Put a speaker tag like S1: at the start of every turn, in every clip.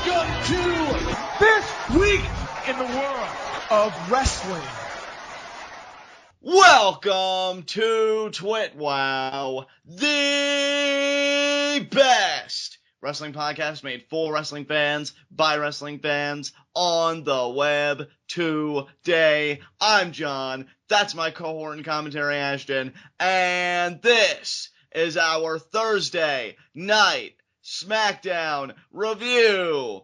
S1: Welcome to this week in the world of wrestling.
S2: Welcome to TWitWoW, the best wrestling podcast made for wrestling fans, by wrestling fans, on the web today. I'm John, that's my cohort and commentary Ashton, and this is our Thursday night Smackdown review.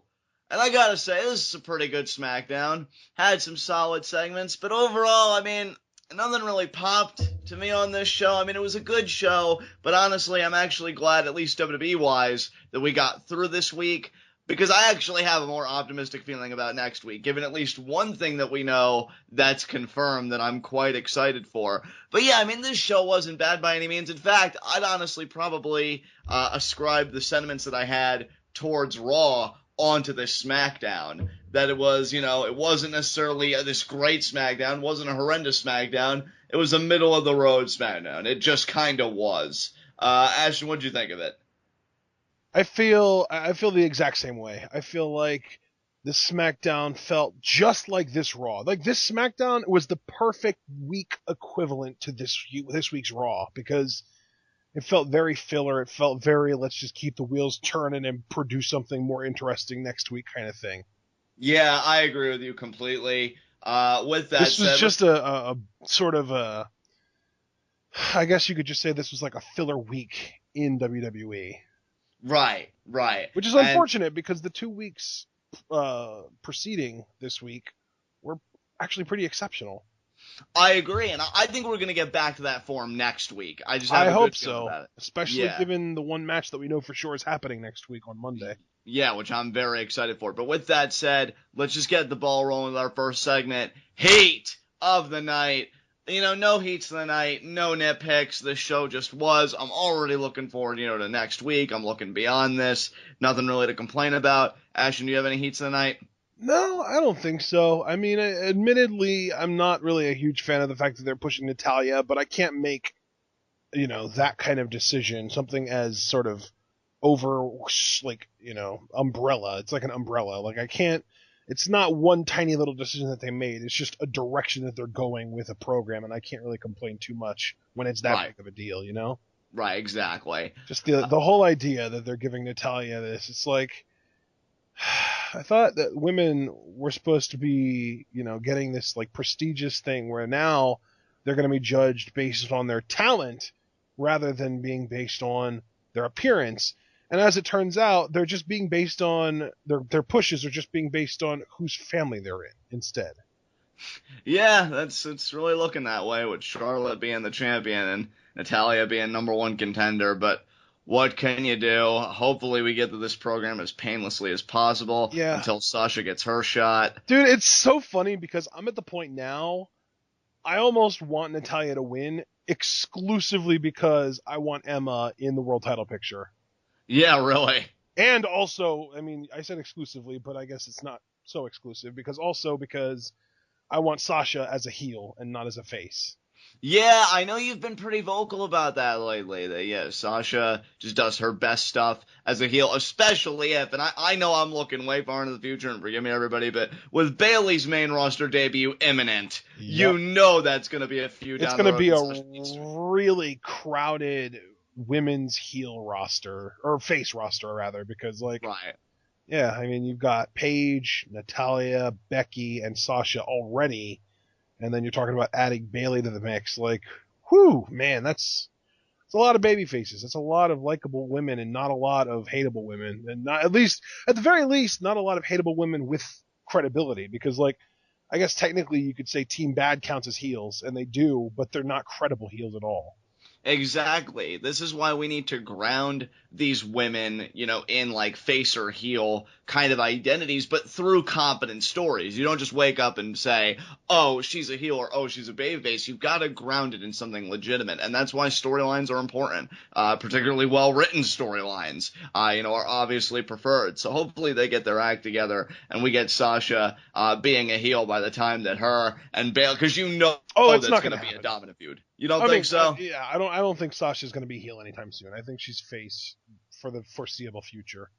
S2: And I gotta say, this is a pretty good Smackdown. Had some solid segments, but overall, I mean, nothing really popped to me on this show. I mean, it was a good show, but honestly, I'm actually glad, at least WWE-wise, that we got through this week, because I actually have a more optimistic feeling about next week, given at least one thing that we know that's confirmed that I'm quite excited for. But yeah, I mean, this show wasn't bad by any means. In fact, I'd honestly probably ascribe the sentiments that I had towards Raw onto this SmackDown. That it was, you know, it wasn't necessarily this great SmackDown, wasn't a horrendous SmackDown, it was a middle-of-the-road SmackDown. It just kind of was. Ashton, what'd you think of it?
S3: I feel the exact same way. I feel like this SmackDown felt just like this Raw. Like, this SmackDown was the perfect week equivalent to this week's Raw, because it felt very filler. It felt very, let's just keep the wheels turning and produce something more interesting next week kind of thing.
S2: Yeah, I agree with you completely. With that
S3: this
S2: said,
S3: was just a sort of a, I guess you could just say this was like a filler week in WWE.
S2: Right.
S3: Which is unfortunate, because the 2 weeks preceding this week were actually pretty exceptional.
S2: I agree, and I think we're going to get back to that form next week.
S3: I hope so, especially
S2: Yeah.
S3: given the one match that we know for sure is happening next week on Monday.
S2: Yeah, which I'm very excited for. But with that said, let's just get the ball rolling with our first segment. Heat of the night. You know, no heats of the night, no nitpicks. This show just was. I'm already looking forward, to next week. I'm looking beyond this. Nothing really to complain about. Ashton, do you have any heats of the night?
S3: No, I don't think so. I mean, admittedly, I'm not really a huge fan of the fact that they're pushing Natalya, but I can't make, that kind of decision, something as sort of over, like, umbrella. It's like an umbrella. Like, I can't, it's not one tiny little decision that they made. It's just a direction that they're going with a program, and I can't really complain too much when it's that big of a deal,
S2: Right, exactly.
S3: Just the whole idea that they're giving Natalya this, it's like, I thought that women were supposed to be, getting this like prestigious thing where now they're going to be judged based on their talent rather than being based on their appearance. And as it turns out, they're just being based on their pushes are just being based on whose family they're in instead.
S2: Yeah, it's really looking that way, with Charlotte being the champion and Natalya being number one contender, but what can you do? Hopefully we get to this program as painlessly as possible until Sasha gets her shot.
S3: Dude, it's so funny because I'm at the point now, I almost want Natalya to win exclusively because I want Emma in the world title picture.
S2: Yeah, really.
S3: And also, I mean, I said exclusively, but I guess it's not so exclusive, because I want Sasha as a heel and not as a face.
S2: Yeah, I know you've been pretty vocal about that lately, that, Sasha just does her best stuff as a heel, especially if, and I know I'm looking way far into the future, and forgive me everybody, but with Bayley's main roster debut imminent, you know that's going to be a feud down the road.
S3: It's going to be a really crowded women's heel roster, or face roster rather, because yeah, I mean, you've got Paige, Natalya, Becky, and Sasha already. And then you're talking about adding Bayley to the mix. Like, whew, man, it's a lot of baby faces. It's a lot of likable women and not a lot of hateable women. And not, at the very least, not a lot of hateable women with credibility. Because, I guess technically you could say Team Bad counts as heels, and they do, but they're not credible heels at all.
S2: Exactly. This is why we need to ground these women, in face or heel kind of identities, but through competent stories. You don't just wake up and say, oh, she's a heel or oh, she's a babyface. You've got to ground it in something legitimate. And that's why storylines are important. Particularly well-written storylines, are obviously preferred. So hopefully they get their act together and we get Sasha being a heel by the time that her and Bayley, because that's going to be a dominant feud. You don't think so?
S3: Yeah, I don't think Sasha's going to be heel anytime soon. I think she's face for the foreseeable future.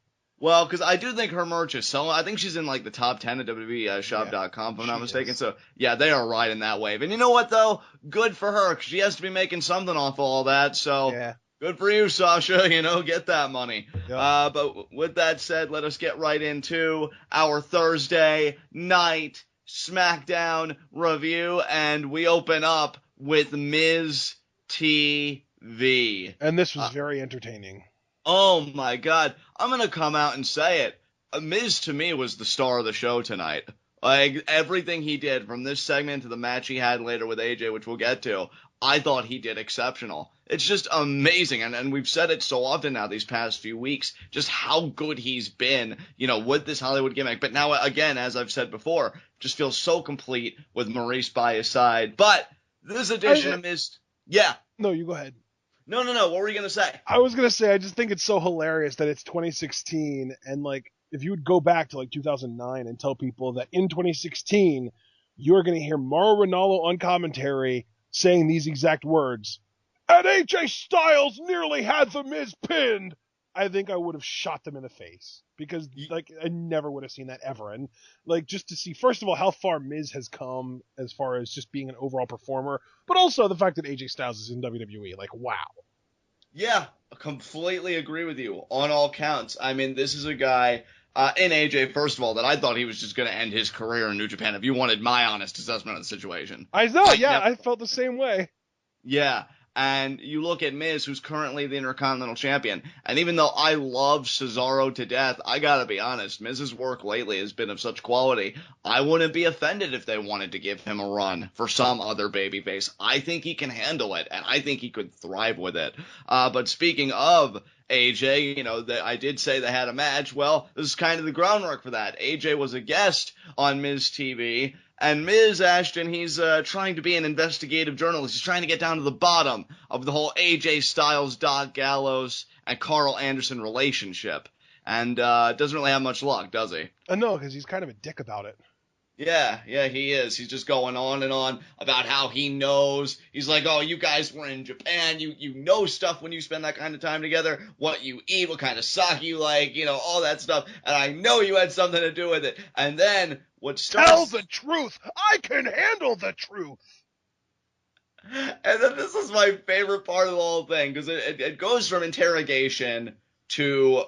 S2: Well, because I do think her merch is selling. I think she's in like the top 10 at WWEshop.com, if I'm not mistaken.
S3: Is.
S2: So, yeah, they are riding that wave. And you know what, though? Good for her, because she has to be making something off all that. So,
S3: yeah.
S2: Good for you, Sasha. Get that money.
S3: Yep.
S2: But with that said, let us get right into our Thursday night Smackdown review. And we open up with Miz TV.
S3: And this was very entertaining.
S2: Oh my God. I'm going to come out and say it. Miz to me was the star of the show tonight. Like everything he did from this segment to the match he had later with AJ, which we'll get to, I thought he did exceptional. It's just amazing. And we've said it so often now these past few weeks, just how good he's been, with this Hollywood gimmick. But now, again, as I've said before, just feels so complete with Maurice by his side. But this edition of Miz... Yeah.
S3: No, you go ahead.
S2: No. What were you going to say?
S3: I was going to say, I just think it's so hilarious that it's 2016, and, like, if you would go back to, like, 2009 and tell people that in 2016, you're going to hear Mauro Ranallo on commentary saying these exact words, and AJ Styles nearly had The Miz pinned, I think I would have shot them in the face. Because, like, I never would have seen that ever. And, like, just to see, first of all, how far Miz has come as far as just being an overall performer, but also the fact that AJ Styles is in WWE. Like, wow.
S2: Yeah, I completely agree with you on all counts. I mean, this is a guy in AJ, first of all, that I thought he was just going to end his career in New Japan if you wanted my honest assessment of the situation.
S3: I know, I felt the same way.
S2: Yeah. And you look at Miz, who's currently the Intercontinental Champion, and even though I love Cesaro to death, I gotta be honest, Miz's work lately has been of such quality, I wouldn't be offended if they wanted to give him a run for some other babyface. I think he can handle it, and I think he could thrive with it. But speaking of AJ, I did say they had a match. Well, this is kind of the groundwork for that. AJ was a guest on Miz TV, and Miz Ashton, he's trying to be an investigative journalist. He's trying to get down to the bottom of the whole AJ Styles, Doc Gallows, and Carl Anderson relationship. And doesn't really have much luck, does he?
S3: No, because he's kind of a dick about it.
S2: Yeah, he is. He's just going on and on about how he knows. He's like, oh, you guys were in Japan. You know stuff when you spend that kind of time together. What you eat, what kind of sake you like, all that stuff. And I know you had something to do with it. And then what starts...
S3: Tell the truth! I can handle the truth!
S2: And then this is my favorite part of the whole thing, because it goes from interrogation to,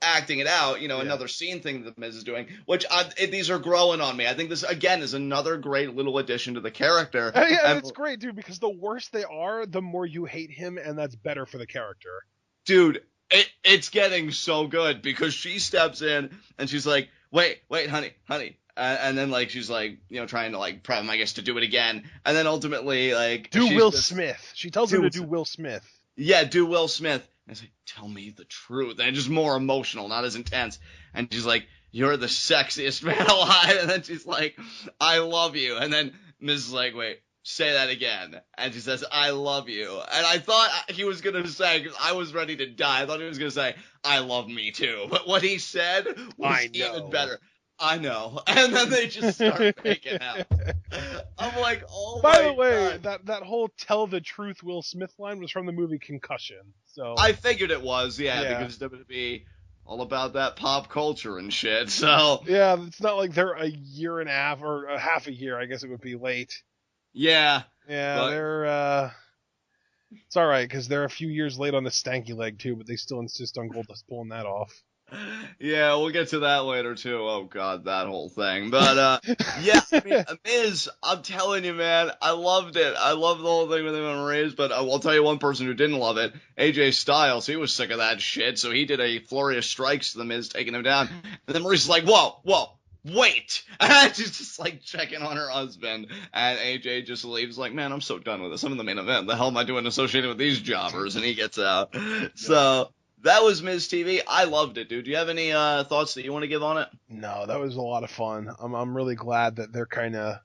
S2: acting it out, another scene thing that Miz is doing, which these are growing on me. I think this, again, is another great little addition to the character.
S3: And it's great, dude, because the worse they are, the more you hate him, and that's better for the character.
S2: Dude, it's getting so good, because she steps in, and she's like, wait, honey. And then, like, she's, like, trying to, like, prep him, I guess, to do it again. And then ultimately, like...
S3: Do Will Smith. She tells him to do Will Smith.
S2: Yeah, do Will Smith. And it's like, tell me the truth. And just more emotional, not as intense. And she's like, you're the sexiest man alive. And then she's like, I love you. And then Miz is like, wait, say that again. And she says, I love you. And I thought he was going to say, because I was ready to die, I thought he was going to say, I love me too. But what he said was even better. I know. And then they just start making out. I'm like, oh my God.
S3: By the way, that whole tell the truth Will Smith line was from the movie Concussion. So
S2: I figured it was, because WWE all about that pop culture and shit. So
S3: yeah, it's not like they're a year and a half or a half a year, I guess it would be late.
S2: Yeah.
S3: Yeah, they're it's all right because they're a few years late on the stanky leg too, but they still insist on Goldust pulling that off.
S2: Yeah, we'll get to that later too. Oh God, that whole thing. But yeah, I mean, Miz, I'm telling you, man, I loved it. I loved the whole thing with him and Maurice. But I'll tell you one person who didn't love it: AJ Styles. He was sick of that shit, so he did a flurry of strikes to the Miz, taking him down. And then Maurice is like, whoa. Wait! And she's just like checking on her husband, and AJ just leaves like, man, I'm so done with this. I'm in the main event. The hell am I doing associated with these jobbers? And he gets out. So that was Miz TV. I loved it, dude. Do you have any thoughts that you want to give on it?
S3: No, that was a lot of fun. I'm really glad that they're kind of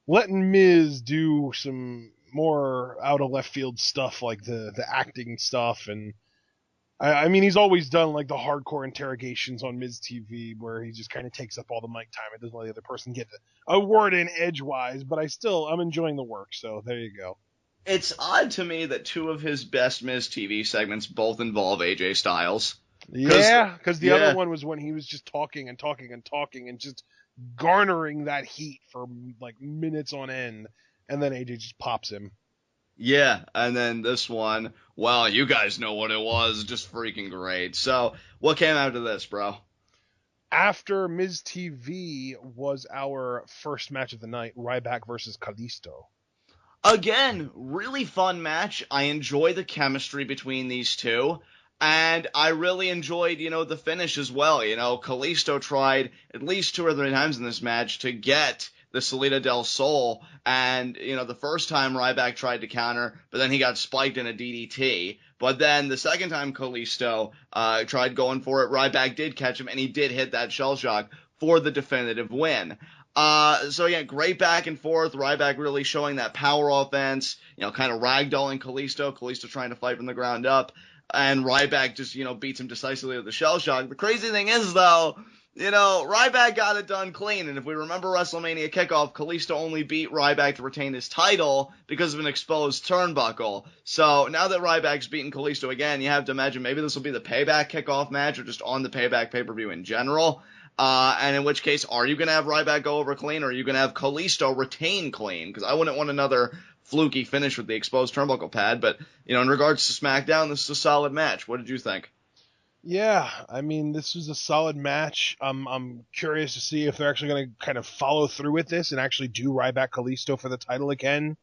S3: letting Miz do some more out of left field stuff, like the acting stuff, and I mean, he's always done like the hardcore interrogations on Miz TV where he just kind of takes up all the mic time and doesn't let the other person get a word in edgewise, but I'm enjoying the work, so there you go.
S2: It's odd to me that two of his best Miz TV segments both involve AJ Styles.
S3: Yeah, because the other one was when he was just talking and talking and talking and just garnering that heat for like minutes on end, and then AJ just pops him.
S2: Yeah, and then this one, well, you guys know what it was, just freaking great. So, what came after this, bro?
S3: After Miz TV was our first match of the night, Ryback versus Kalisto.
S2: Again, really fun match. I enjoy the chemistry between these two. And I really enjoyed, the finish as well. Kalisto tried at least 2 or 3 times in this match to get the Salida del Sol. And, the first time Ryback tried to counter, but then he got spiked in a DDT. But then the second time Kalisto tried going for it, Ryback did catch him, and he did hit that shell shock for the definitive win. So yeah, great back and forth. Ryback really showing that power offense, kind of ragdolling Kalisto. Kalisto trying to fight from the ground up. And Ryback just, beats him decisively with the shell shock. The crazy thing is, though, Ryback got it done clean. And if we remember WrestleMania Kickoff, Kalisto only beat Ryback to retain his title because of an exposed turnbuckle. So now that Ryback's beaten Kalisto again, you have to imagine maybe this will be the Payback Kickoff match or just on the Payback pay-per-view in general. And in which case, are you going to have Ryback go over clean, or are you going to have Kalisto retain clean? Because I wouldn't want another fluky finish with the exposed turnbuckle pad. But, in regards to SmackDown, this is a solid match. What did you think?
S3: Yeah, I mean, this was a solid match. I'm curious to see if they're actually going to kind of follow through with this and actually do Ryback Kalisto for the title again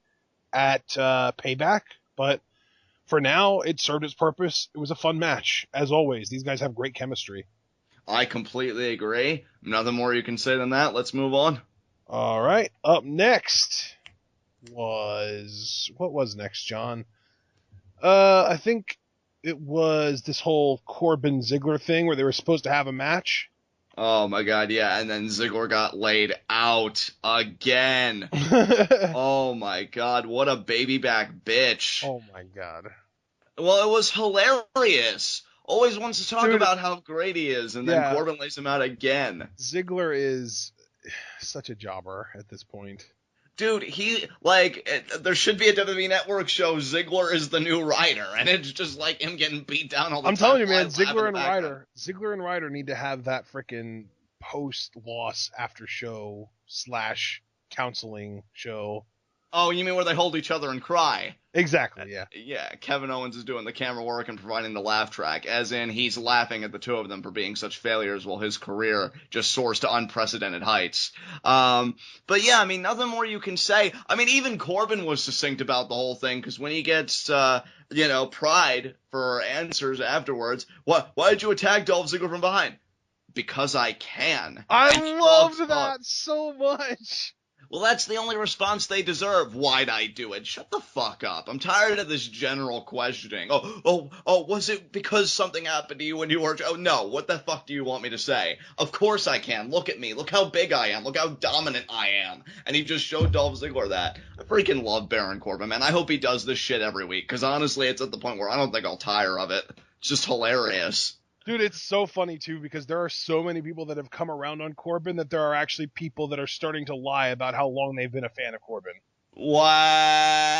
S3: at Payback. But for now, it served its purpose. It was a fun match. As always, these guys have great chemistry.
S2: I completely agree. Nothing more you can say than that. Let's move on.
S3: All right. Up next was... What was next, John? I think it was this whole Corbin Ziggler thing where they were supposed to have a match.
S2: Oh, my God, yeah. And then Ziggler got laid out again. Oh, my God. What a baby back bitch.
S3: Oh, my God.
S2: Well, it was hilarious. Always wants to talk about how great he is, and then Corbin lays him out again.
S3: Ziggler is such a jobber at this point.
S2: Dude, there should be a WWE Network show, Ziggler is the new Ryder, and it's just like him getting beat down all the time.
S3: I'm telling you, man, Ziggler and Ryder need to have that frickin' post-loss after show / counseling show.
S2: Oh, you mean where they hold each other and cry?
S3: Exactly, yeah.
S2: Yeah, Kevin Owens is doing the camera work and providing the laugh track, as in he's laughing at the two of them for being such failures while his career just soars to unprecedented heights. But yeah, I mean, nothing more you can say. I mean, even Corbin was succinct about the whole thing, because when he gets, pried for answers afterwards, why did you attack Dolph Ziggler from behind? Because I can.
S3: I loved that so much.
S2: Well, that's the only response they deserve. Why'd I do it? Shut the fuck up. I'm tired of this general questioning. Oh, was it because something happened to you when you were... Oh, no, what the fuck do you want me to say? Of course I can. Look at me. Look how big I am. Look how dominant I am. And he just showed Dolph Ziggler that. I freaking love Baron Corbin, man. I hope he does this shit every week, because honestly, it's at the point where I don't think I'll tire of it. It's just hilarious.
S3: Dude, it's so funny, too, because there are so many people that have come around on Corbin that there are actually people that are starting to lie about how long they've been a fan of Corbin.
S2: Wow.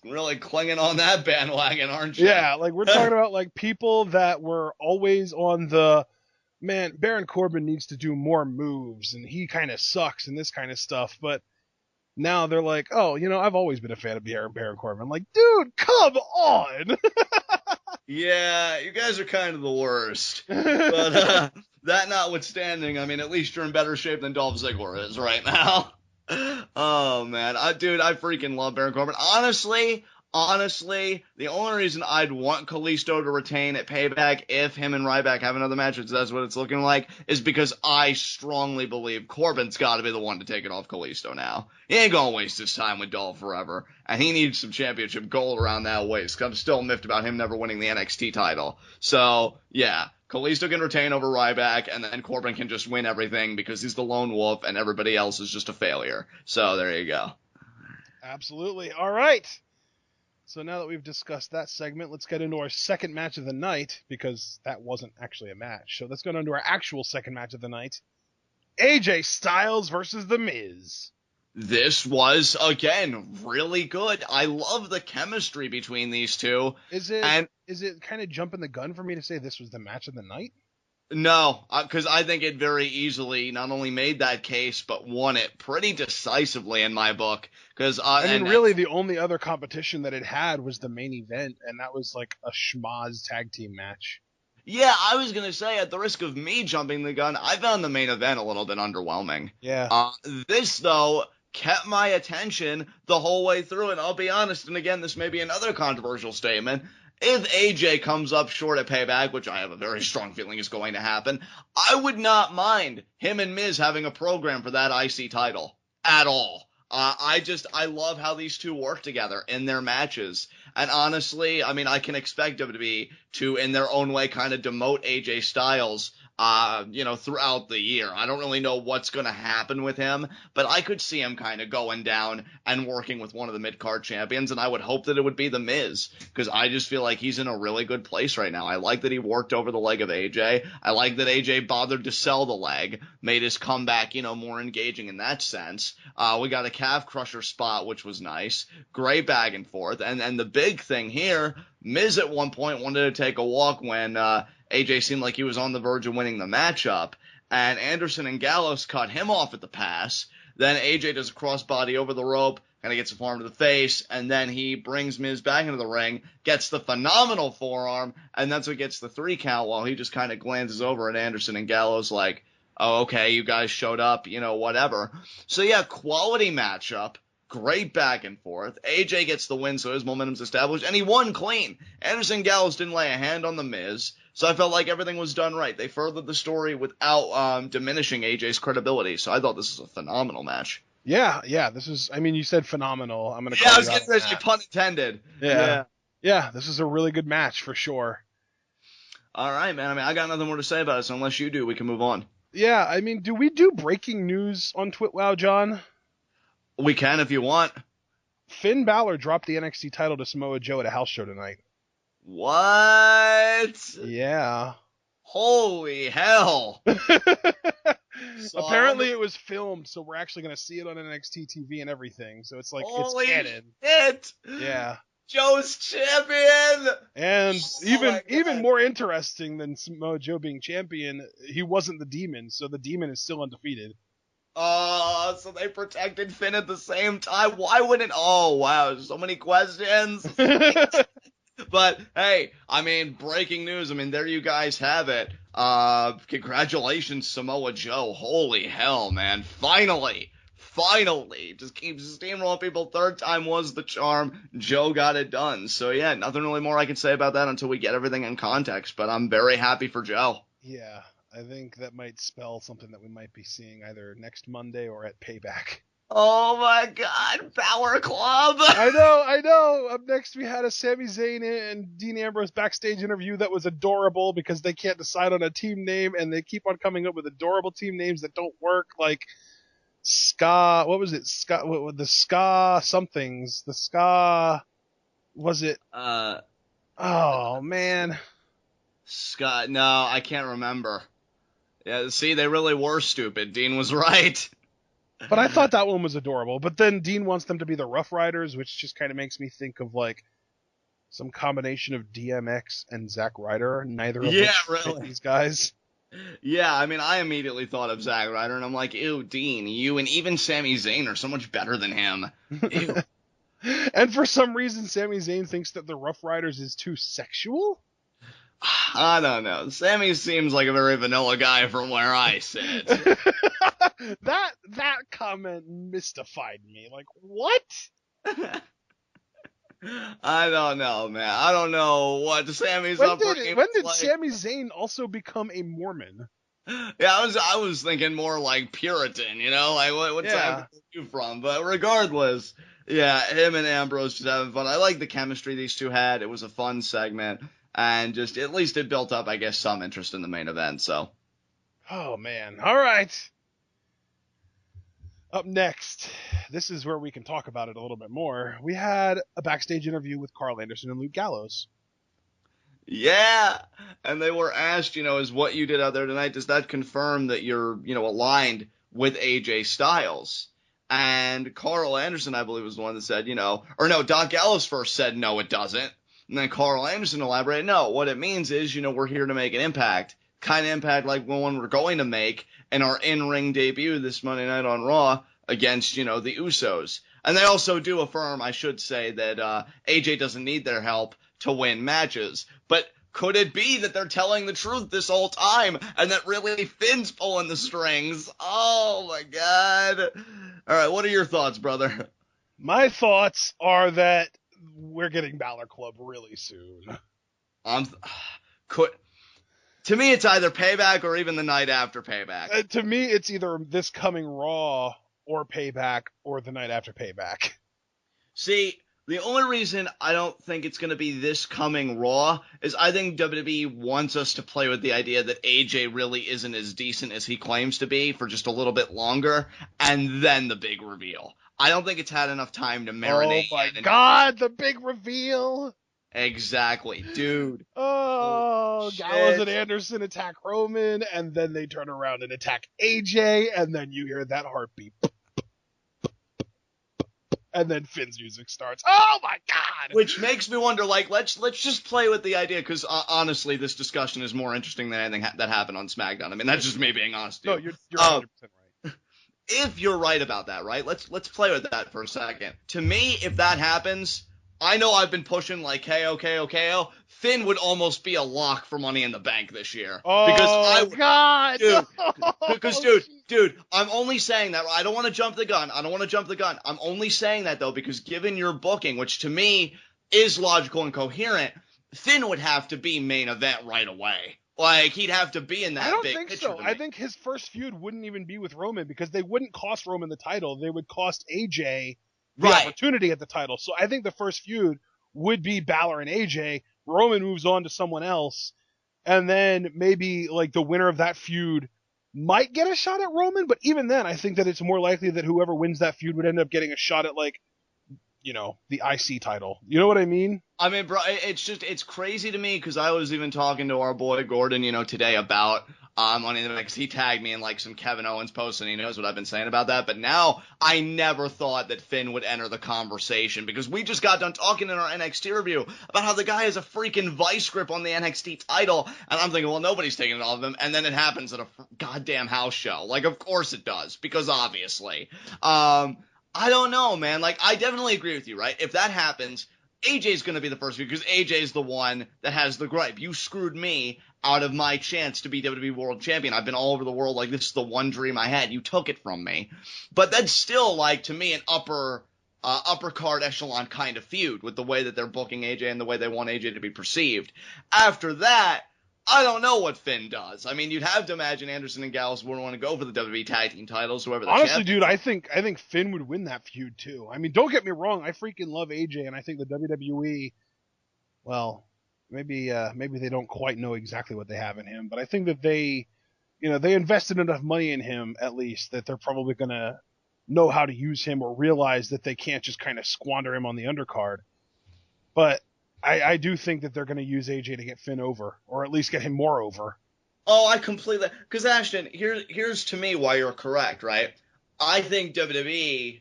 S2: Really clinging on that bandwagon, aren't you?
S3: Yeah, like, we're talking about, like, people that were always on the, man, Baron Corbin needs to do more moves, and he kind of sucks and this kind of stuff, but now they're like, oh, I've always been a fan of Baron Corbin. I'm like, dude, come on!
S2: Yeah, you guys are kind of the worst. But that notwithstanding, I mean, at least you're in better shape than Dolph Ziggler is right now. Oh, man. I freaking love Baron Corbin. Honestly, the only reason I'd want Kalisto to retain at Payback if him and Ryback have another match, which that's what it's looking like, is because I strongly believe Corbin's got to be the one to take it off Kalisto now. He ain't gonna waste his time with Dolph forever, and he needs some championship gold around that waist, because I'm still miffed about him never winning the NXT title. So, yeah, Kalisto can retain over Ryback, and then Corbin can just win everything because he's the lone wolf and everybody else is just a failure. So, there you go.
S3: Absolutely. All right. So now that we've discussed that segment, let's get into our second match of the night, because that wasn't actually a match. So let's go into our actual second match of the night. AJ Styles versus The Miz.
S2: This was, again, really good. I love the chemistry between these two.
S3: Is it kind of jumping the gun for me to say this was the match of the night?
S2: No, because I think it very easily not only made that case, but won it pretty decisively in my book. Because
S3: really, the only other competition that it had was the main event, and that was like a schmoz tag team match.
S2: Yeah, I was going to say, at the risk of me jumping the gun, I found the main event a little bit underwhelming.
S3: Yeah.
S2: This, though, kept my attention the whole way through, and I'll be honest, and again, this may be another controversial statement, if AJ comes up short at Payback, which I have a very strong feeling is going to happen, I would not mind him and Miz having a program for that IC title at all. I love how these two work together in their matches. And honestly, I mean, I can expect them to in their own way, kind of demote AJ Styles, throughout the year. I don't really know what's going to happen with him, but I could see him kind of going down and working with one of the mid-card champions, and I would hope that it would be The Miz, because I just feel like he's in a really good place right now. I like that he worked over the leg of AJ. I like that AJ bothered to sell the leg, made his comeback, more engaging in that sense. We got a calf crusher spot, which was nice. Great back and forth. And the big thing here, Miz at one point wanted to take a walk when AJ seemed like he was on the verge of winning the matchup, and Anderson and Gallows cut him off at the pass. Then AJ does a crossbody over the rope, kind of gets a forearm to the face, and then he brings Miz back into the ring, gets the phenomenal forearm, and that's what gets the 3 count while he just kind of glances over at Anderson and Gallows like, oh, okay, you guys showed up, whatever. So yeah, quality matchup. Great back and forth. AJ gets the win, so his momentum's established, and he won clean. Anderson Gallows didn't lay a hand on The Miz, so I felt like everything was done right. They furthered the story without diminishing AJ's credibility, so I thought this was a phenomenal match.
S3: Yeah, this is, I mean, you said phenomenal. I'm going to
S2: call I was getting ready to say pun intended.
S3: Yeah, this is a really good match for sure.
S2: All right, man. I mean, I got nothing more to say about it, so unless you do, we can move on.
S3: Yeah, I mean, do we do breaking news on TWitWoW, John?
S2: We can if you want.
S3: Finn Balor dropped the NXT title to Samoa Joe at a house show tonight.
S2: What?
S3: Yeah.
S2: Holy hell.
S3: Apparently it was filmed, so we're actually going to see it on NXT TV and everything. So it's like,
S2: holy
S3: it's canon.
S2: Shit.
S3: Yeah.
S2: Joe's champion.
S3: And even more interesting than Samoa Joe being champion, he wasn't the Demon, so the Demon is still undefeated.
S2: Oh, so they protected Finn at the same time. Why wouldn't? Oh, wow. So many questions. But, hey, I mean, breaking news. I mean, there you guys have it. Congratulations, Samoa Joe. Holy hell, man. Finally. Just keeps steamrolling people. Third time was the charm. Joe got it done. So, yeah, nothing really more I can say about that until we get everything in context. But I'm very happy for Joe.
S3: Yeah. I think that might spell something that we might be seeing either next Monday or at Payback.
S2: Oh my God, Power Club!
S3: I know. Up next we had a Sami Zayn and Dean Ambrose backstage interview that was adorable because they can't decide on a team name and they keep on coming up with adorable team names that don't work, like Ska, what was it? The Ska somethings. The Ska, was it? Oh man.
S2: Scott, no, I can't remember. Yeah, see, they really were stupid. Dean was right.
S3: But I thought that one was adorable. But then Dean wants them to be the Rough Riders, which just kind of makes me think of like some combination of DMX and Zack Ryder. Neither of which fit these guys.
S2: Yeah, I mean, I immediately thought of Zack Ryder, and I'm like, ew, Dean, you and even Sami Zayn are so much better than him. Ew.
S3: And for some reason, Sami Zayn thinks that the Rough Riders is too sexual?
S2: I don't know. Sammy seems like a very vanilla guy from where I sit.
S3: That comment mystified me. Like, what?
S2: I don't know, man. I don't know what Sammy's up for.
S3: When did Sami Zayn also become a Mormon?
S2: Yeah, I was thinking more like Puritan, like what's that you from? But regardless, yeah, him and Ambrose just having fun. I like the chemistry these two had. It was a fun segment. And just, at least it built up, I guess, some interest in the main event, so.
S3: Oh, man. All right. Up next, this is where we can talk about it a little bit more. We had a backstage interview with Carl Anderson and Luke Gallows.
S2: Yeah. And they were asked, is what you did out there tonight, does that confirm that you're, aligned with AJ Styles? And Carl Anderson, I believe, was the one that said, Doc Gallows first said, no, it doesn't. And then Carl Anderson elaborated, no, what it means is, we're here to make an impact. Kind of impact like the one we're going to make in our in-ring debut this Monday night on Raw against, the Usos. And they also do affirm, I should say, that AJ doesn't need their help to win matches. But could it be that they're telling the truth this whole time and that really Finn's pulling the strings? Oh, my God. All right, what are your thoughts, brother?
S3: My thoughts are that we're getting Balor Club really soon.
S2: To me, it's either Payback or even the night after Payback.
S3: To me, it's either this coming Raw or Payback or the night after Payback.
S2: See, the only reason I don't think it's going to be this coming Raw is I think WWE wants us to play with the idea that AJ really isn't as decent as he claims to be for just a little bit longer, and then the big reveal. I don't think it's had enough time to marinate.
S3: Oh my God, the big reveal!
S2: Exactly, dude.
S3: Oh, Gallows and Anderson attack Roman, and then they turn around and attack AJ, and then you hear that heartbeat. And then Finn's music starts. Oh my God!
S2: Which makes me wonder, let's just play with the idea, because honestly, this discussion is more interesting than anything that happened on Smackdown. I mean, that's just me being honest.
S3: No, you're 100% right.
S2: If you're right about that, right? Let's play with that for a second. To me, if that happens, I know I've been pushing KO. Finn would almost be a lock for Money in the Bank this year.
S3: Oh, God!
S2: Dude, I'm only saying that. I don't want to jump the gun. I'm only saying that, though, because given your booking, which to me is logical and coherent, Finn would have to be main event right away. He'd have to be in that big picture. I don't think so.
S3: I think his first feud wouldn't even be with Roman, because they wouldn't cost Roman the title. They would cost AJ the opportunity at the title. So I think the first feud would be Balor and AJ. Roman moves on to someone else, and then maybe the winner of that feud might get a shot at Roman. But even then, I think that it's more likely that whoever wins that feud would end up getting a shot at the IC title. You know what I mean?
S2: I mean, bro, it's crazy to me, because I was even talking to our boy Gordon, today about Money in the Bank, because he tagged me in some Kevin Owens post, and he knows what I've been saying about that. But now I never thought that Finn would enter the conversation, because we just got done talking in our NXT review about how the guy has a freaking vice grip on the NXT title, and I'm thinking, well, nobody's taking it off of him, and then it happens at a goddamn house show. Of course it does, because obviously. I don't know, man. I definitely agree with you, right? If that happens, AJ's going to be the first because AJ's the one that has the gripe. You screwed me out of my chance to be WWE World Champion. I've been all over the world. This is the one dream I had. You took it from me. But that's still, to me, an upper card echelon kind of feud with the way that they're booking AJ and the way they want AJ to be perceived. After that, I don't know what Finn does. I mean, you'd have to imagine Anderson and Gallows wouldn't want to go for the WWE Tag Team titles, whoever the
S3: Honestly, dude, I think Finn would win that feud too. I mean, don't get me wrong, I freaking love AJ, and I think the WWE, well, maybe they don't quite know exactly what they have in him, but I think that they invested enough money in him, at least, that they're probably gonna know how to use him, or realize that they can't just kind of squander him on the undercard. But I do think that they're going to use AJ to get Finn over, or at least get him more over.
S2: Oh, I completely... Because, Ashton, here's to me why you're correct, right? I think WWE...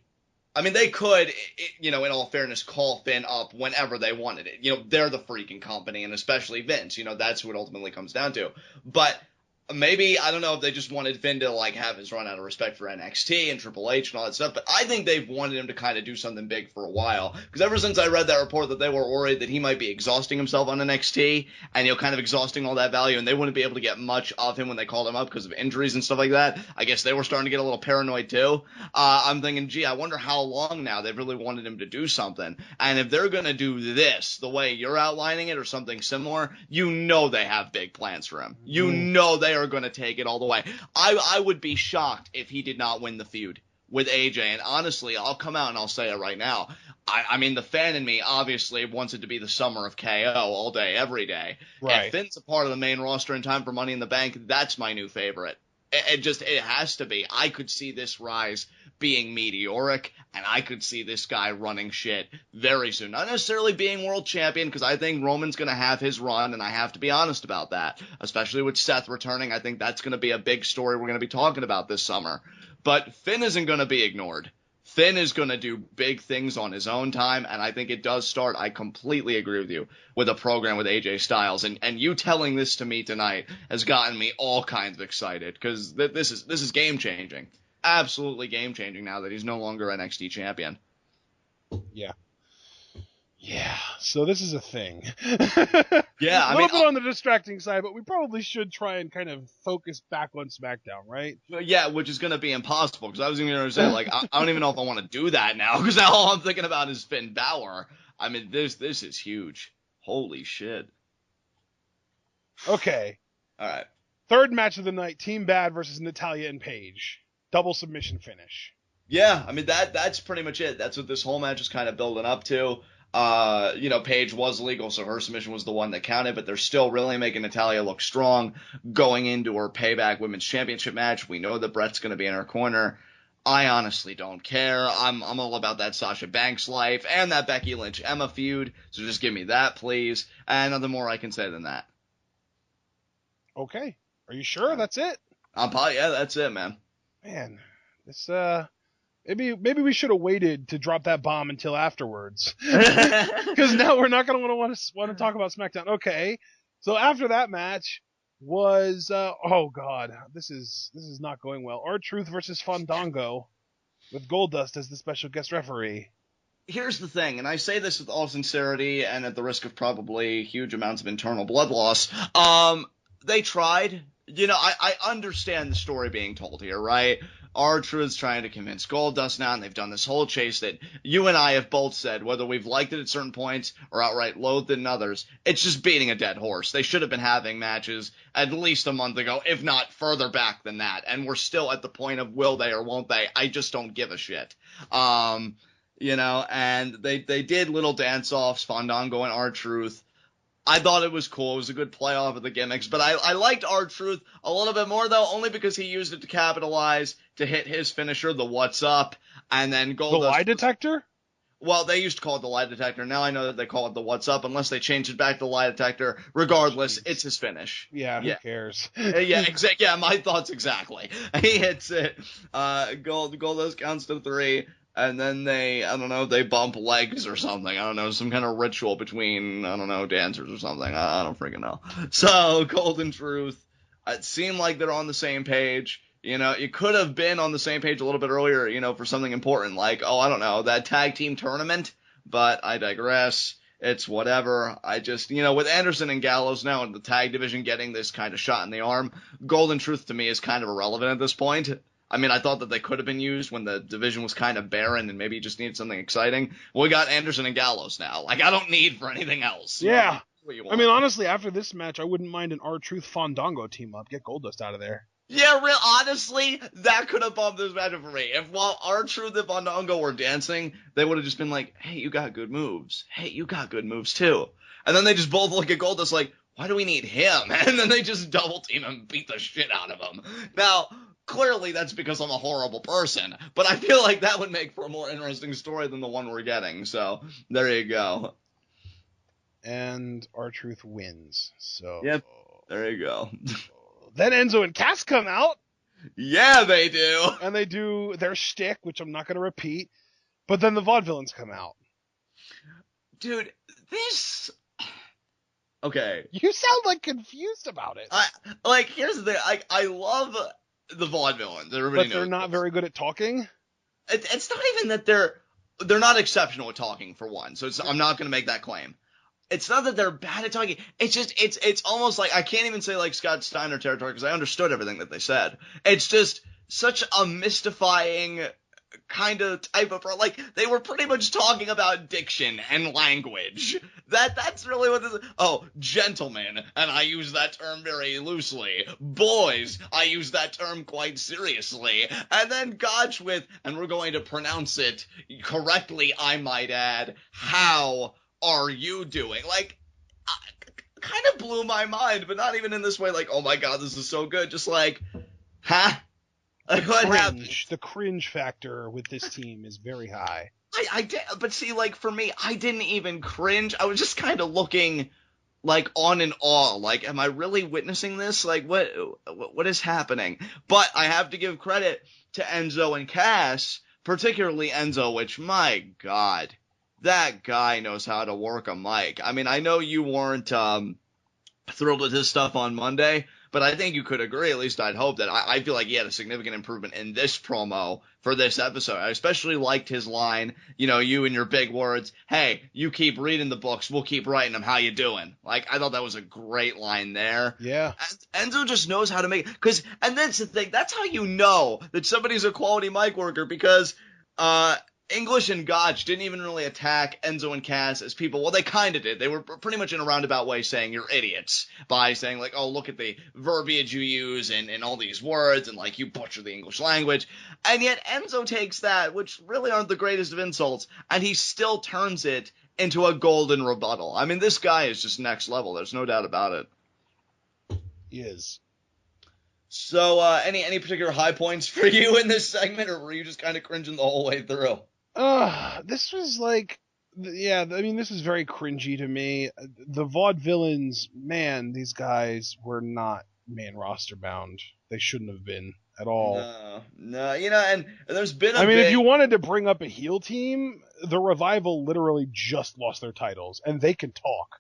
S2: I mean, they could, in all fairness, call Finn up whenever they wanted it. They're the freaking company, and especially Vince. That's what it ultimately comes down to. But maybe, I don't know if they just wanted Finn to, have his run out of respect for NXT and Triple H and all that stuff, but I think they've wanted him to kind of do something big for a while, because ever since I read that report that they were worried that he might be exhausting himself on NXT, and, kind of exhausting all that value, and they wouldn't be able to get much of him when they called him up because of injuries and stuff like that, I guess they were starting to get a little paranoid too. I'm thinking, gee, I wonder how long now they've really wanted him to do something, and if they're going to do this, the way you're outlining it, or something similar, they have big plans for him. They are going to take it all the way. I would be shocked if he did not win the feud with AJ, and honestly, I'll come out and I'll say it right now. I mean, the fan in me obviously wants it to be the summer of KO all day, every day.
S3: Right.
S2: If Finn's a part of the main roster in time for Money in the Bank, that's my new favorite. It has to be. I could see this rise being meteoric, and I could see this guy running shit very soon. Not necessarily being world champion, because I think Roman's going to have his run, and I have to be honest about that. Especially with Seth returning, I think that's going to be a big story we're going to be talking about this summer. But Finn isn't going to be ignored. Finn is going to do big things on his own time, and I think it does start, I completely agree with you, with a program with AJ Styles. And you telling this to me tonight has gotten me all kinds of excited, because this is game-changing. Absolutely game-changing now that he's no longer NXT champion.
S3: Yeah. Yeah, so this is a thing.
S2: Yeah,
S3: a little bit on the distracting side, but we probably should try and kind of focus back on SmackDown, right?
S2: Yeah, which is going to be impossible, because I was even going to say, like, I don't even know if I want to do that now, because all I'm thinking about is Finn Balor. I mean, this is huge. Holy shit.
S3: Okay.
S2: All right.
S3: Third match of the night, Team Bad versus Natalya and Paige. Double submission finish.
S2: Yeah, I mean, that's pretty much it. That's what this whole match is kind of building up to. Paige was legal, so her submission was the one that counted, but they're still really making Natalya look strong going into her Payback Women's Championship match. We know that Brett's going to be in her corner. I honestly don't care. I'm all about that Sasha Banks life and that Becky Lynch Emma feud, so just give me that, please. And nothing more I can say than that.
S3: Okay. Are you sure that's it?
S2: Yeah, that's it, man.
S3: Man, this, maybe we should have waited to drop that bomb until afterwards. Because now we're not going to want to talk about SmackDown. Okay. So after that match was, oh god, this is not going well. R-Truth versus Fandango with Goldust as the special guest referee.
S2: Here's the thing, and I say this with all sincerity and at the risk of probably huge amounts of internal blood loss. They tried. I understand the story being told here, right? R-Truth's trying to convince Goldust now, and they've done this whole chase that you and I have both said, whether we've liked it at certain points or outright loathed it in others, it's just beating a dead horse. They should have been having matches at least a month ago, if not further back than that, and we're still at the point of will they or won't they. I just don't give a shit. And they did little dance-offs, Fandango and R-Truth. I thought it was cool. It was a good play off of the gimmicks. But I liked R-Truth a little bit more, though, only because he used it to capitalize to hit his finisher, the What's Up, and then Goldust.
S3: The lie detector?
S2: Well, they used to call it the lie detector. Now I know that they call it the What's Up, unless they change it back to the lie detector. Regardless, it's his finish.
S3: Yeah, who cares?
S2: Yeah, exactly. Yeah, my thoughts exactly. He hits it. Goldust counts to 3. And then they bump legs or something. I don't know, some kind of ritual between, dancers or something. I don't freaking know. So, Golden Truth, it seemed like they're on the same page. You could have been on the same page a little bit earlier, for something important, like, that tag team tournament. But I digress. It's whatever. I just, with Anderson and Gallows now in the tag division getting this kind of shot in the arm, Golden Truth to me is kind of irrelevant at this point. I mean, I thought that they could have been used when the division was kind of barren and maybe you just needed something exciting. Well, we got Anderson and Gallows now. Like, I don't need for anything else.
S3: Yeah. I mean, honestly, after this match, I wouldn't mind an R-Truth Fandango team up. Get Goldust out of there.
S2: Yeah, honestly, that could have bumped this match for me. If while R-Truth and Fandango were dancing, they would have just been like, hey, you got good moves. Hey, you got good moves too. And then they just both look at Goldust like, why do we need him? And then they just double team him and beat the shit out of him. Now, clearly that's because I'm a horrible person, but I feel like that would make for a more interesting story than the one we're getting, so there you go.
S3: And R-Truth wins, so...
S2: Yep, there you go.
S3: Then Enzo and Cass come out.
S2: Yeah, they do.
S3: And they do their shtick, which I'm not going to repeat, but then the Vaudevillains come out.
S2: Dude, this... Okay.
S3: You sound like confused about it.
S2: Here's the thing, I love the Vaudevillains. Everybody knows. But
S3: they're not very good at talking?
S2: It's not even that they're not exceptional at talking, for one, so I'm not going to make that claim. It's not that they're bad at talking. It's just, it's almost like, I can't even say like Scott Steiner territory because I understood everything that they said. It's just such a mystifying kind of type of, like, they were pretty much talking about diction and language. That's really what this is. Oh, gentlemen, and I use that term very loosely. Boys, I use that term quite seriously. And then Gotch with, and we're going to pronounce it correctly, I might add, how are you doing? Like, kind of blew my mind, but not even in this way, like, oh my god, this is so good. Just like, huh? Like,
S3: the cringe factor with this team is very high.
S2: I did, but see, like, for me, I didn't even cringe. I was just kind of looking, like, on in awe. Like, am I really witnessing this? Like, what is happening? But I have to give credit to Enzo and Cass particularly Enzo, which, my God, that guy knows how to work a mic. I mean, I know you weren't thrilled with his stuff on Monday, but I think you could agree, at least I'd hope, that I feel like he had a significant improvement in this promo for this episode. I especially liked his line, you and your big words, hey, you keep reading the books, we'll keep writing them, how you doing? Like, I thought that was a great line there.
S3: Yeah.
S2: And Enzo just knows how to make it, and that's the thing, that's how you know that somebody's a quality mic worker, because, English and Gotch didn't even really attack Enzo and Cass as people. Well, they kind of did. They were pretty much in a roundabout way saying you're idiots by saying, like, oh, look at the verbiage you use and all these words and, like, you butcher the English language. And yet Enzo takes that, which really aren't the greatest of insults, and he still turns it into a golden rebuttal. I mean, this guy is just next level. There's no doubt about it.
S3: He is.
S2: So, any particular high points for you in this segment, or were you just kind of cringing the whole way through?
S3: This was like, yeah, I mean, this is very cringy to me. The Vaudevillains, man, these guys were not main roster bound. They shouldn't have been at all.
S2: No, and there's been
S3: if you wanted to bring up a heel team, the Revival literally just lost their titles, and they can talk.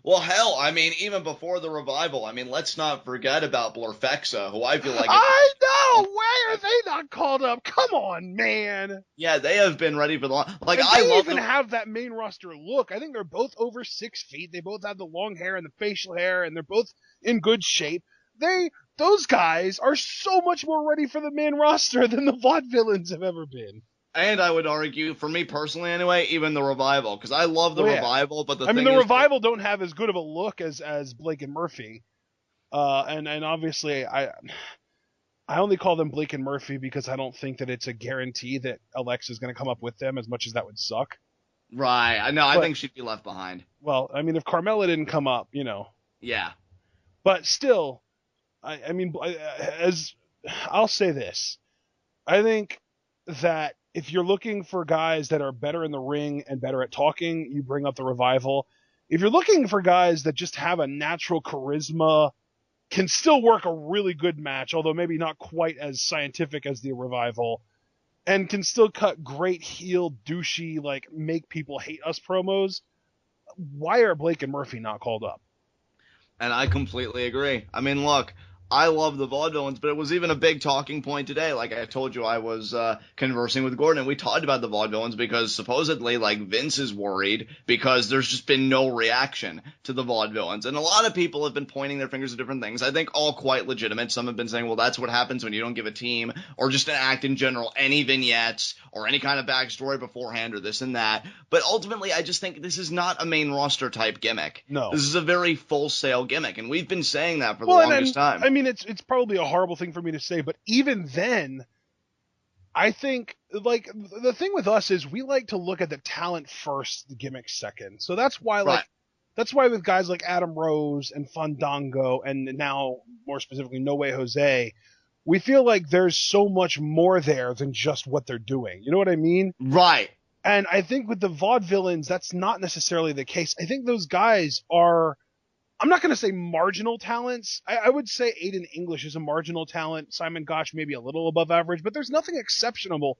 S2: Well, hell, I mean, even before the Revival, I mean, let's not forget about Blurfexa, who I feel like...
S3: I know! Why are they not called up? Come on, man!
S2: Yeah, they have been ready for the long... Like,
S3: and they even have that main roster look. I think they're both over 6 feet. They both have the long hair and the facial hair, and they're both in good shape. Those guys are so much more ready for the main roster than the Vaudevillains have ever been.
S2: And I would argue, for me personally anyway, even the Revival, because I love the Revival, but the
S3: Revival don't have as good of a look as Blake and Murphy. And obviously, I only call them Blake and Murphy because I don't think that it's a guarantee that Alexa is going to come up with them, as much as that would suck.
S2: Right. I think she'd be left behind.
S3: Well, I mean, if Carmella didn't come up,
S2: Yeah.
S3: But still, as I'll say this, I think that if you're looking for guys that are better in the ring and better at talking, you bring up the Revival. If you're looking for guys that just have a natural charisma, can still work a really good match, although maybe not quite as scientific as the Revival, and can still cut great heel, douchey, like, make people hate us promos, why are Blake and Murphy not called up?
S2: And I completely agree. I mean, look, I love the Vaudevillains, but it was even a big talking point today. Like I told you, I was conversing with Gordon, and we talked about the Vaudevillains because supposedly, like, Vince is worried because there's just been no reaction to the Vaudevillains. And a lot of people have been pointing their fingers at different things. I think all quite legitimate. Some have been saying, well, that's what happens when you don't give a team or just an act in general any vignettes or any kind of backstory beforehand or this and that. But ultimately, I just think this is not a main roster type gimmick.
S3: No.
S2: This is a very full sale gimmick, and we've been saying that for the longest time.
S3: I mean, it's probably a horrible thing for me to say, but even then, I think, like, the thing with us is we like to look at the talent first, the gimmick second. So that's why, like, that's why with guys like Adam Rose and Fandango, and now more specifically No Way Jose, we feel like there's so much more there than just what they're doing. You know what I mean?
S2: Right.
S3: And I think with the Vaudevillains, that's not necessarily the case. I think those guys are, I'm not going to say marginal talents. I would say Aiden English is a marginal talent. Simon Gotch maybe a little above average, but there's nothing exceptional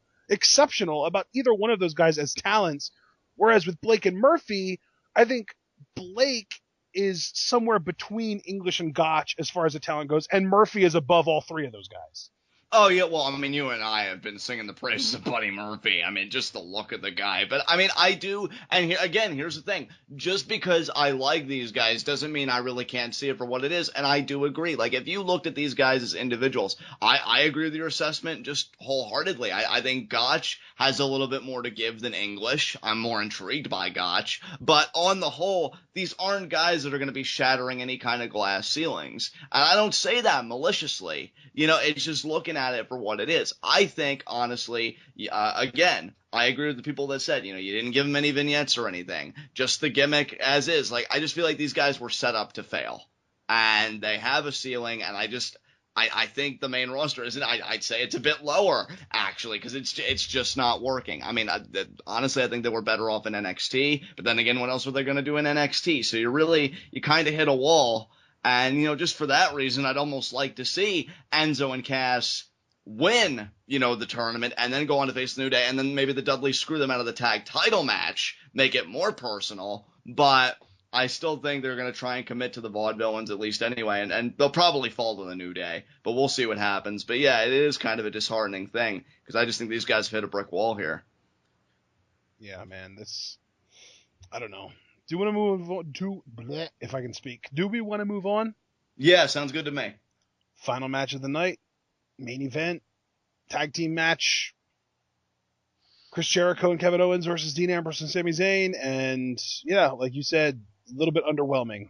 S3: about either one of those guys as talents. Whereas with Blake and Murphy, I think Blake is somewhere between English and Gotch as far as the talent goes, and Murphy is above all three of those guys.
S2: Oh, yeah, well, I mean, you and I have been singing the praises of Buddy Murphy. I mean, just the look of the guy. But, I mean, I do, and here's the thing. Just because I like these guys doesn't mean I really can't see it for what it is, and I do agree. Like, if you looked at these guys as individuals, I agree with your assessment just wholeheartedly. I think Gotch has a little bit more to give than English. I'm more intrigued by Gotch. But on the whole, these aren't guys that are going to be shattering any kind of glass ceilings. And I don't say that maliciously. It's just looking at it for what it is. I think, honestly, again, I agree with the people that said, you didn't give them any vignettes or anything. Just the gimmick as is. Like, I just feel like these guys were set up to fail. And they have a ceiling, and I think the main roster isn't. I'd say it's a bit lower, actually, because it's just not working. I mean, honestly, I think they were better off in NXT. But then again, what else were they going to do in NXT? So you kind of hit a wall. And, just for that reason, I'd almost like to see Enzo and Cass win, the tournament, and then go on to face the New Day, and then maybe the Dudleys screw them out of the tag title match, make it more personal, but I still think they're going to try and commit to the vaudeville ones at least anyway, and they'll probably fall to the New Day, but we'll see what happens. But yeah, it is kind of a disheartening thing, because I just think these guys have hit a brick wall here.
S3: Yeah, man, I don't know. Do you want to move on if I can speak? Do we want to move on?
S2: Yeah, sounds good to me.
S3: Final match of the night, main event, tag team match. Chris Jericho and Kevin Owens versus Dean Ambrose and Sami Zayn, and yeah, like you said, a little bit underwhelming.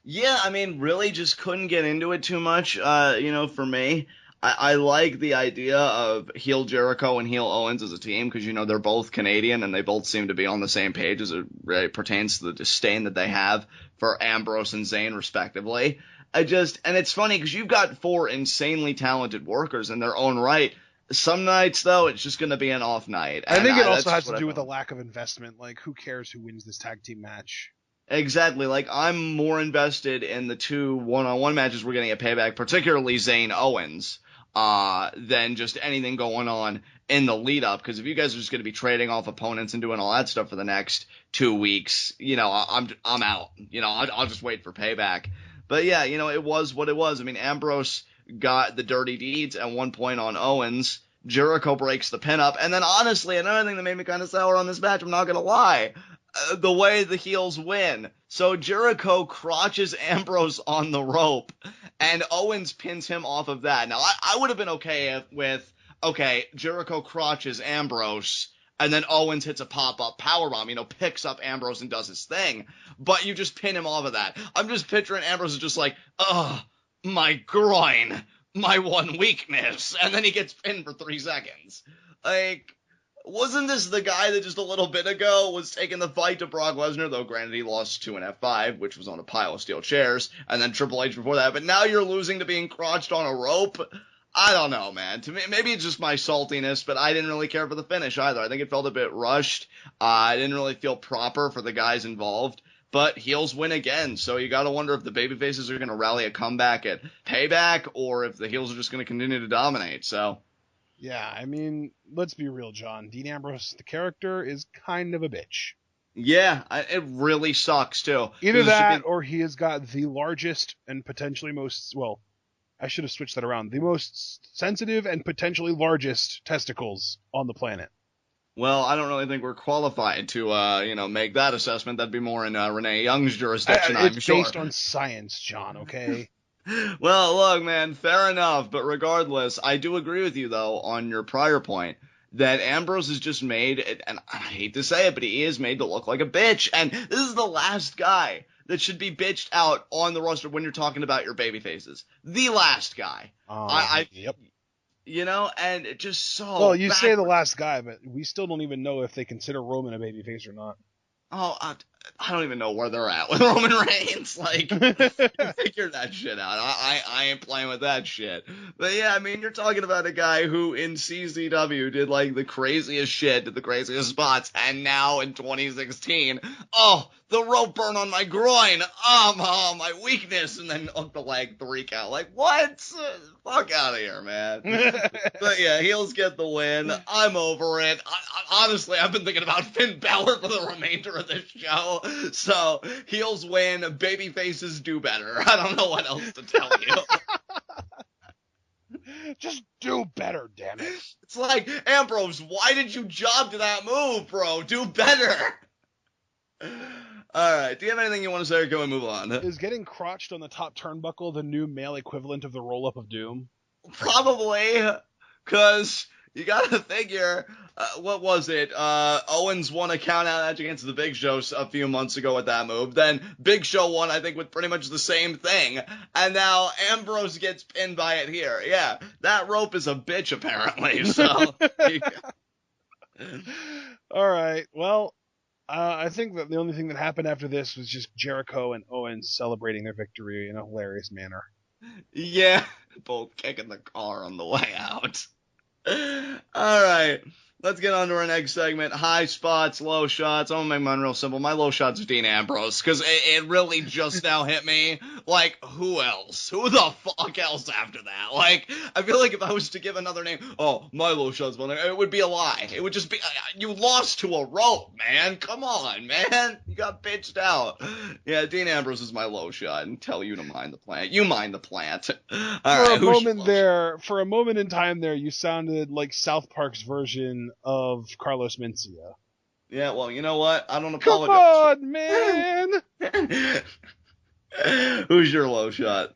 S3: Yeah,
S2: I mean, really just couldn't get into it too much, for me. I like the idea of heel Jericho and heel Owens as a team because, they're both Canadian and they both seem to be on the same page as it pertains to the disdain that they have for Ambrose and Zayn, respectively. And it's funny because you've got 4 insanely talented workers in their own right. Some nights, though, it's just going to be an off night.
S3: I think it also has to do with a lack of investment. Like, who cares who wins this tag team match?
S2: Exactly. Like, I'm more invested in the 2 one-on-one matches we're getting at Payback, particularly Zayn Owens, than just anything going on in the lead-up. Because if you guys are just going to be trading off opponents and doing all that stuff for the next 2 weeks, I'm out. I'll just wait for Payback. But yeah, it was what it was. I mean, Ambrose got the dirty deeds at one point on Owens. Jericho breaks the pin up. And then honestly, another thing that made me kind of sour on this match, I'm not going to lie, the way the heels win. So Jericho crotches Ambrose on the rope and Owens pins him off of that. Now, I would have been okay with, Jericho crotches Ambrose and then Owens hits a pop-up powerbomb, picks up Ambrose and does his thing. But you just pin him off of that. I'm just picturing Ambrose is just like, ugh, my groin, my one weakness. And then he gets pinned for 3 seconds. Like, wasn't this the guy that just a little bit ago was taking the fight to Brock Lesnar, though granted he lost to an F5, which was on a pile of steel chairs, and then Triple H before that, but now you're losing to being crotched on a rope? I don't know, man. To me, maybe it's just my saltiness, but I didn't really care for the finish either. I think it felt a bit rushed. I didn't really feel proper for the guys involved. But heels win again, so you gotta wonder if the babyfaces are gonna rally a comeback at Payback, or if the heels are just gonna continue to dominate, so.
S3: Yeah, I mean, let's be real, John. Dean Ambrose, the character, is kind of a bitch.
S2: Yeah, it really sucks, too.
S3: Either that, or he has got the largest and potentially most, well, I should have switched that around. The most sensitive and potentially largest testicles on the planet.
S2: Well, I don't really think we're qualified to, make that assessment. That'd be more in Renee Young's jurisdiction, I'm sure.
S3: It's based on science, John, okay?
S2: Well, look, man, fair enough. But regardless, I do agree with you, though, on your prior point, that Ambrose is just made, and I hate to say it, but he is made to look like a bitch. And this is the last guy that should be bitched out on the roster when you're talking about your baby faces. The last guy.
S3: Yep.
S2: And it just so
S3: Well, you say the last guy, but we still don't even know if they consider Roman a babyface or not.
S2: Oh, I don't even know where they're at with Roman Reigns. Like, you figure that shit out. I ain't playing with that shit. But yeah, I mean, you're talking about a guy who in CZW did like the craziest shit, did the craziest spots, and now in 2016, the rope burn on my groin, my weakness, and then up the leg 3 count. Like, what? Fuck out of here, man. But yeah, heels get the win. I'm over it. Honestly, I've been thinking about Finn Balor for the remainder of this show. So, heels win, baby faces do better. I don't know what else to tell you.
S3: Just do better, damn it.
S2: It's like, Ambrose, why did you job to that move, bro? Do better. Alright, do you have anything you want to say, or can we move on?
S3: Is getting crotched on the top turnbuckle the new male equivalent of the roll-up of doom?
S2: Probably, because you gotta figure, what was it? Owens won a count-out match against the Big Show a few months ago with that move. Then Big Show won, I think, with pretty much the same thing. And now Ambrose gets pinned by it here. Yeah, that rope is a bitch, apparently. So.
S3: All right, well, I think that the only thing that happened after this was just Jericho and Owens celebrating their victory in a hilarious manner.
S2: Yeah, both kicking the car on the way out. All right. Let's get on to our next segment. High spots, low shots. I'm gonna make mine real simple. My low shot's Dean Ambrose, because it really just now hit me. Like, who else? Who the fuck else after that? Like, I feel like if I was to give another name, my low shot's one, it would be a lie. It would just be, you lost to a rope, man. Come on, man. You got bitched out. Yeah, Dean Ambrose is my low shot, and tell you to mind the plant. You mind the plant.
S3: For a moment in time there, you sounded like South Park's version of Carlos Mencia.
S2: Yeah, well, you know what? I don't apologize.
S3: Come on, man!
S2: Who's your low shot?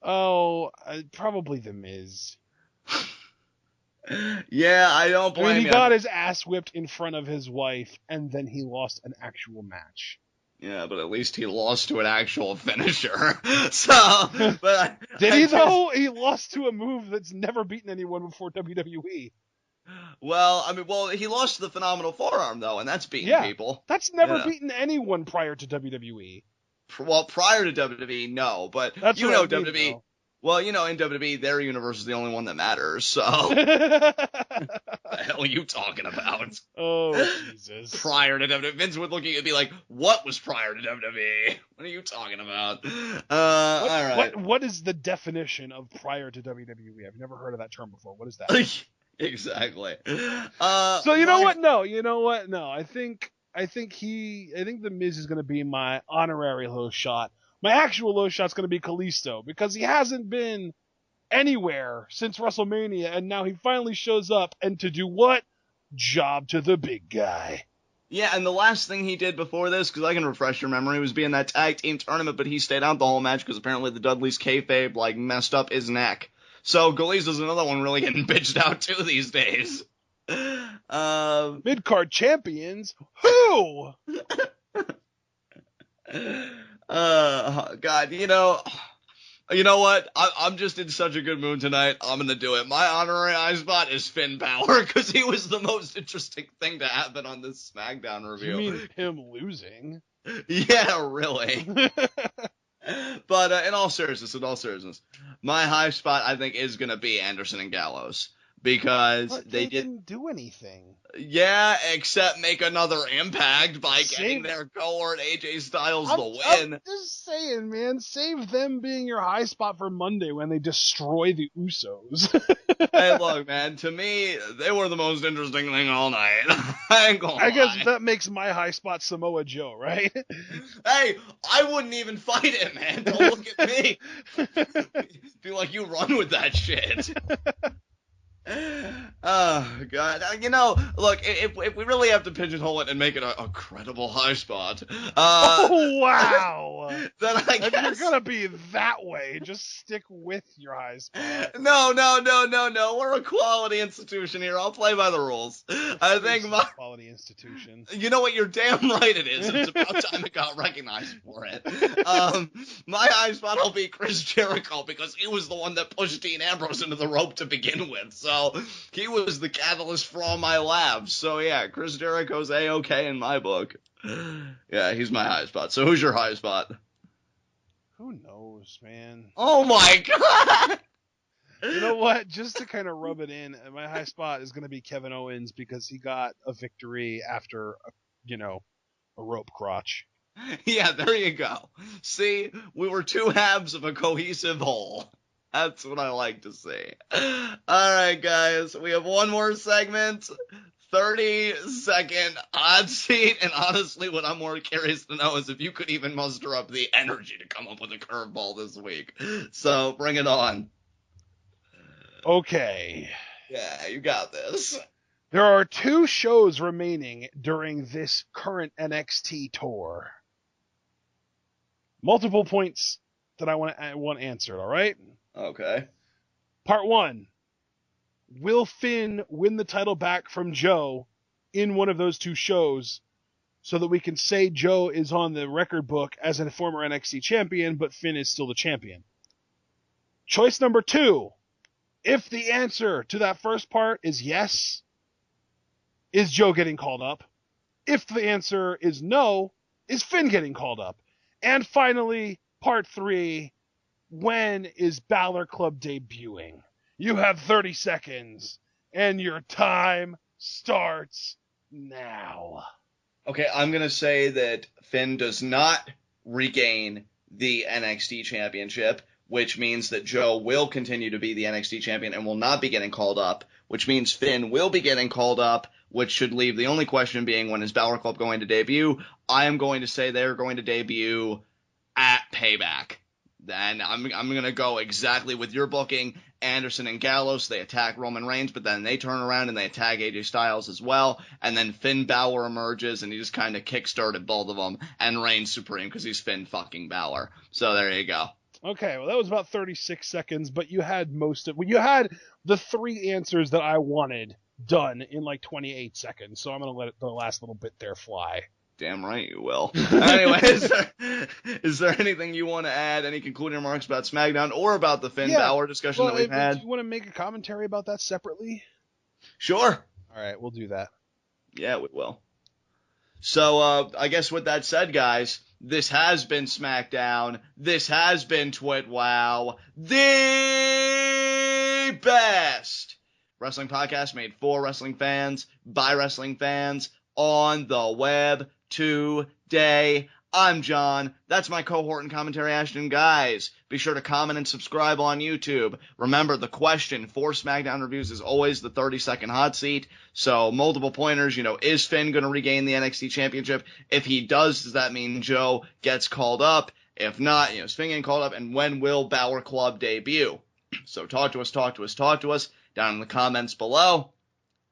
S3: Oh, probably The Miz.
S2: Yeah, I don't blame you.
S3: He got his ass whipped in front of his wife, and then he lost an actual match.
S2: Yeah, but at least he lost to an actual finisher. So, but
S3: did he though? He lost to a move that's never beaten anyone before WWE.
S2: Well, he lost to the phenomenal forearm though, and that's beating people.
S3: That's never beaten anyone prior to WWE.
S2: Well, prior to WWE, no, but
S3: that's
S2: WWE.
S3: Though.
S2: Well, in WWE, their universe is the only one that matters, so. The hell are you talking about?
S3: Oh, Jesus.
S2: Prior to WWE. Vince would look at you and be like, what was prior to WWE? What are you talking about? All right.
S3: What is the definition of prior to WWE? I've never heard of that term before. What is that?
S2: Exactly.
S3: So you know what? No. I think The Miz is going to be my honorary low shot. My actual low shot's going to be Kalisto, because he hasn't been anywhere since WrestleMania, and now he finally shows up, and to do what? Job to the big guy.
S2: Yeah, and the last thing he did before this, because I can refresh your memory, was be in that tag team tournament, but he stayed out the whole match because apparently the Dudley's kayfabe, messed up his neck. So Kalisto's another one really getting bitched out too these days.
S3: Mid-card champions? Who?
S2: God, you know what? I'm just in such a good mood tonight. I'm gonna do it. My honorary high spot is Finn Balor, because he was the most interesting thing to happen on this SmackDown review.
S3: You mean him losing?
S2: Yeah, really. But in all seriousness, my high spot I think is gonna be Anderson and Gallows, because they
S3: didn't do anything.
S2: Yeah, except make another impact by getting their cohort AJ Styles the win.
S3: I'm just saying, man, save them being your high spot for Monday when they destroy the Usos.
S2: Hey, look, man, to me, they were the most interesting thing all night. I
S3: guess that makes my high spot Samoa Joe, right?
S2: Hey, I wouldn't even fight him, man. Don't look at me. Feel like you run with that shit. Oh, God. Look, if we really have to pigeonhole it and make it a credible high spot.
S3: Oh, wow.
S2: Then I guess.
S3: If you're going to be that way, just stick with your high spot.
S2: No. We're a quality institution here. I'll play by the rules. I think my.
S3: Quality institution.
S2: You know what? You're damn right it is. It's about time it got recognized for it. My high spot will be Chris Jericho, because he was the one that pushed Dean Ambrose into the rope to begin with. So he was the catalyst for all my laughs. So yeah, Chris Jericho's A-okay in my book. Yeah, he's my high spot. So who's your high spot?
S3: Who knows, man?
S2: Oh my God!
S3: You know what? Just to kind of rub it in, my high spot is going to be Kevin Owens, because he got a victory after, a rope crotch.
S2: Yeah, there you go. See, we were two halves of a cohesive whole. That's what I like to see. Alright, guys, we have one more segment. 30-second hot seat, and honestly, what I'm more curious to know is if you could even muster up the energy to come up with a curveball this week. So, bring it on.
S3: Okay.
S2: Yeah, you got this.
S3: There are 2 shows remaining during this current NXT tour. Multiple points that I want answered, alright?
S2: Okay.
S3: Part 1. Will Finn win the title back from Joe in one of those 2 shows so that we can say Joe is on the record book as a former NXT champion, but Finn is still the champion? Choice number 2. If the answer to that first part is yes, is Joe getting called up? If the answer is no, is Finn getting called up? And finally, part 3. When is Balor Club debuting? You have 30 seconds, and your time starts now.
S2: Okay, I'm going to say that Finn does not regain the NXT championship, which means that Joe will continue to be the NXT champion and will not be getting called up, which means Finn will be getting called up, which should leave the only question being when is Balor Club going to debut. I am going to say they're going to debut at Payback. Then I'm going to go exactly with your booking. Anderson and Gallows, they attack Roman Reigns, but then they turn around and they attack AJ Styles as well. And then Finn Balor emerges and he just kind of kickstarted both of them and reigns supreme because he's Finn fucking Balor. So there you go.
S3: Okay, well that was about 36 seconds, but you had you had the 3 answers that I wanted done in like 28 seconds. So I'm going to let the last little bit there fly.
S2: Damn right you will. Anyway, is there anything you want to add? Any concluding remarks about SmackDown or about the Finn Balor discussion that we've had?
S3: Do you want to make a commentary about that separately?
S2: Sure.
S3: All right, we'll do that.
S2: Yeah, we will. So, I guess with that said, guys, this has been SmackDown. This has been TWitWoW, the best wrestling podcast made for wrestling fans, by wrestling fans, on the web today. I'm John. That's my cohort and commentary Ashton. Guys, be sure to comment and subscribe on YouTube. Remember, the question for SmackDown reviews is always the 30-second hot seat. So multiple pointers, is Finn going to regain the NXT championship? If he does that mean Joe gets called up? If not, is Finn getting called up? And when will Balor Club debut? So talk to us down in the comments below.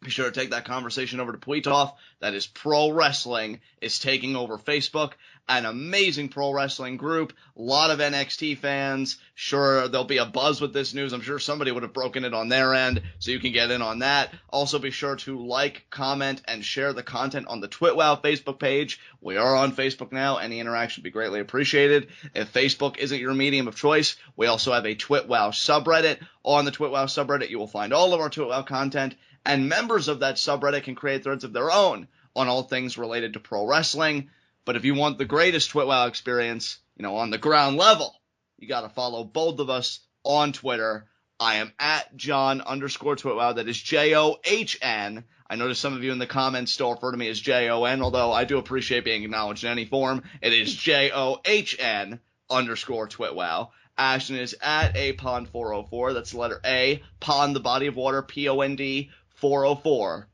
S2: Be sure to take that conversation over to Tweetoff. That is Pro Wrestling is taking over Facebook. An amazing pro wrestling group. A lot of NXT fans. Sure, there'll be a buzz with this news. I'm sure somebody would have broken it on their end, so you can get in on that. Also, be sure to like, comment, and share the content on the TWitWoW Facebook page. We are on Facebook now. Any interaction would be greatly appreciated. If Facebook isn't your medium of choice, we also have a TWitWoW subreddit. On the TWitWoW subreddit, you will find all of our TWitWoW content, and members of that subreddit can create threads of their own on all things related to pro wrestling. But if you want the greatest TWitWoW experience, on the ground level, you got to follow both of us on Twitter. I am at John_TWitWoW. That is JOHN. I noticed some of you in the comments still refer to me as JON, although I do appreciate being acknowledged in any form. It is JOHN_TWitWoW. Ashton is at apond404. That's the letter A. Pond, the body of water, POND 404.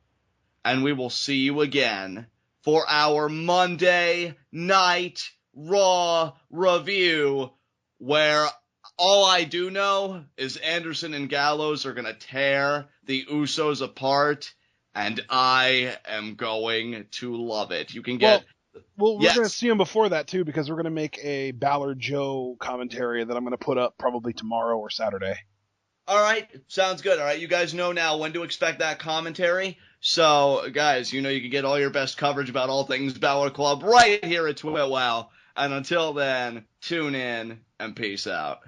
S2: And we will see you again for our Monday Night Raw review, where all I do know is Anderson and Gallows are going to tear the Usos apart, and I am going to love it. You can get...
S3: Well, we're going to see them before that, too, because we're going to make a Balor Joe commentary that I'm going to put up probably tomorrow or Saturday.
S2: All right, sounds good. All right, you guys know now when to expect that commentary. So, guys, you can get all your best coverage about all things Balor Club right here at TWitWoW. And until then, tune in and peace out.